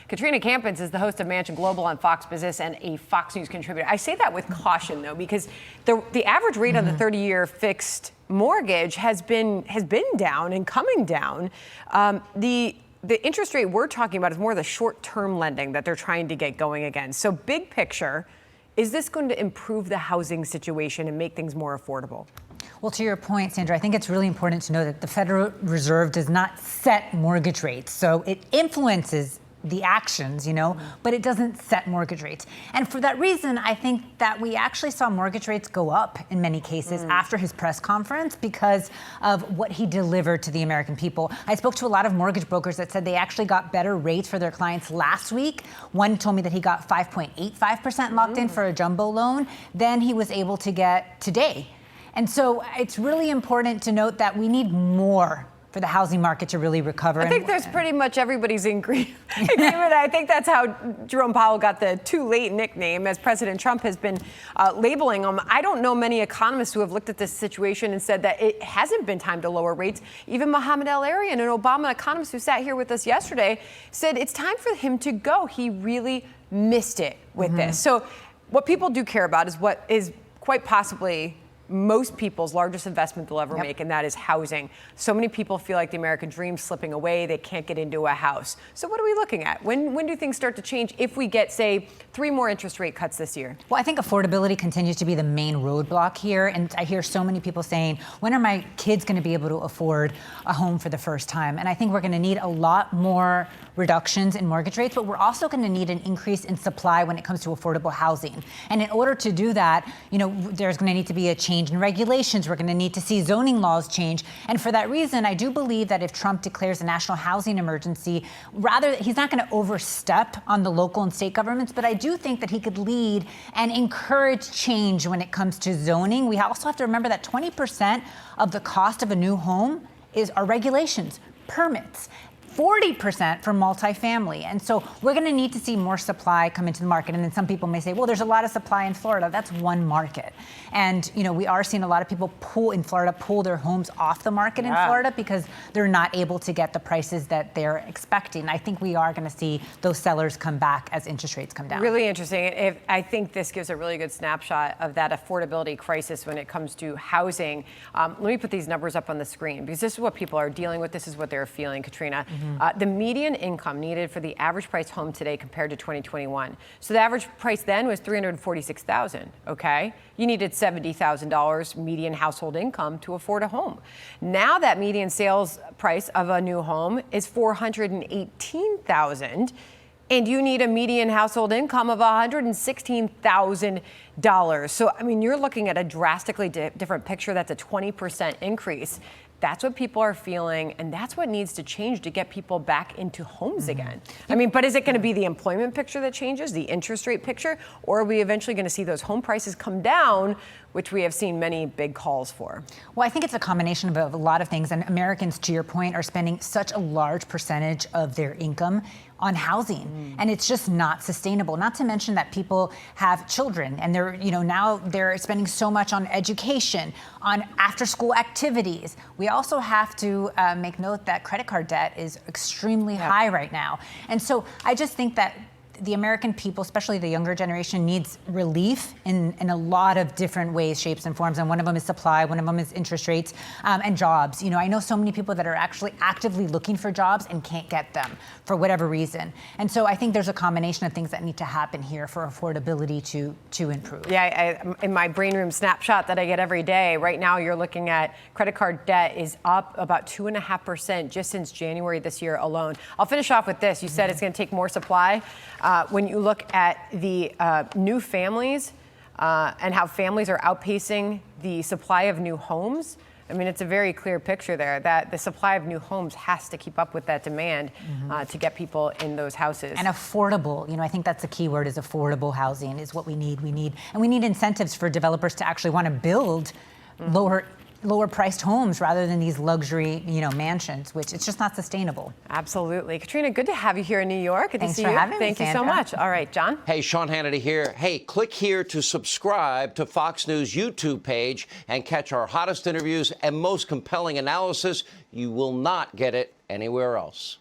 Katrina Campins is the host of Mansion Global on Fox Business and a Fox News contributor. I say that with caution, though, because the average rate on the 30-year fixed mortgage has been down and coming down. The interest rate we're talking about is more the short-term lending that they're trying to get going again. So big picture, is this going to improve the housing situation and make things more affordable? Well, to your point, Sandra, I think it's really important to know that the Federal Reserve does not set mortgage rates. So it influences the actions, but it doesn't set mortgage rates. And for that reason, I think that we actually saw mortgage rates go up in many cases after his press conference because of what he delivered to the American people. I spoke to a lot of mortgage brokers that said they actually got better rates for their clients last week. One told me that he got 5.85% locked in for a jumbo loan. Then he was able to get today. And so it's really important to note that we need more for the housing market to really recover. I think there's pretty much everybody's agreement. I think that's how Jerome Powell got the too late nickname, as President Trump has been labeling him. I don't know many economists who have looked at this situation and said that it hasn't been time to lower rates. Even Mohamed El-Erian, an Obama economist who sat here with us yesterday, said it's time for him to go. He really missed it with this. So what people do care about is what is quite possibly most people's largest investment they'll ever make, and that is housing. So many people feel like the American dream's slipping away. They can't get into a house. So what are we looking at? When do things start to change if we get, say, 3 more interest rate cuts this year? Well, I think affordability continues to be the main roadblock here. And I hear so many people saying, when are my kids going to be able to afford a home for the first time? And I think we're going to need a lot more reductions in mortgage rates, but we're also going to need an increase in supply when it comes to affordable housing. And in order to do that, there's going to need to be a change in regulations. We're going to need to see zoning laws change. And for that reason, I do believe that if Trump declares a national housing emergency, he's not going to overstep on the local and state governments, but I do think that he could lead and encourage change when it comes to zoning. We also have to remember that 20% of the cost of a new home are regulations, permits. 40% for multifamily. And so we're going to need to see more supply come into the market. And then some people may say, well, there's a lot of supply in Florida. That's one market. And, we are seeing a lot of people pull their homes off the market in Florida because they're not able to get the prices that they're expecting. I think we are going to see those sellers come back as interest rates come down. Really interesting. I think this gives a really good snapshot of that affordability crisis when it comes to housing. Let me put these numbers up on the screen because this is what people are dealing with. This is what they're feeling, Katrina. The median income needed for the average price home today compared to 2021. So the average price then was $346,000, okay? You needed $70,000 median household income to afford a home. Now that median sales price of a new home is $418,000, and you need a median household income of $116,000. So, you're looking at a drastically different picture. That's a 20% increase. That's what people are feeling, and that's what needs to change to get people back into homes again. But is it going to be the employment picture that changes, the interest rate picture, or are we eventually going to see those home prices come down, which we have seen many big calls for? Well, I think it's a combination of a lot of things, and Americans, to your point, are spending such a large percentage of their income on housing, and it's just not sustainable. Not to mention that people have children, and now they're spending so much on education, on after-school activities. We also have to make note that credit card debt is extremely high right now, and so I just think that the American people, especially the younger generation, needs relief in a lot of different ways, shapes, and forms. And one of them is supply, one of them is interest rates, and jobs. I know so many people that are actually actively looking for jobs and can't get them for whatever reason. And so I think there's a combination of things that need to happen here for affordability to improve. Yeah, in my brain room snapshot that I get every day, right now you're looking at credit card debt is up about 2.5% just since January this year alone. I'll finish off with this. You said it's going to take more supply. When you look at the new families and how families are outpacing the supply of new homes, it's a very clear picture there that the supply of new homes has to keep up with that demand to get people in those houses. And affordable, I think that's the key word, is affordable housing is what we need. We need incentives for developers to actually want to build lower priced homes rather than these luxury, mansions, which it's just not sustainable. Absolutely. Katrina, good to have you here in New York. Good Thanks to see for you. having me, Thank you Sandra. so much. All right, John. Hey, Sean Hannity here. Hey, click here to subscribe to Fox News YouTube page and catch our hottest interviews and most compelling analysis. You will not get it anywhere else.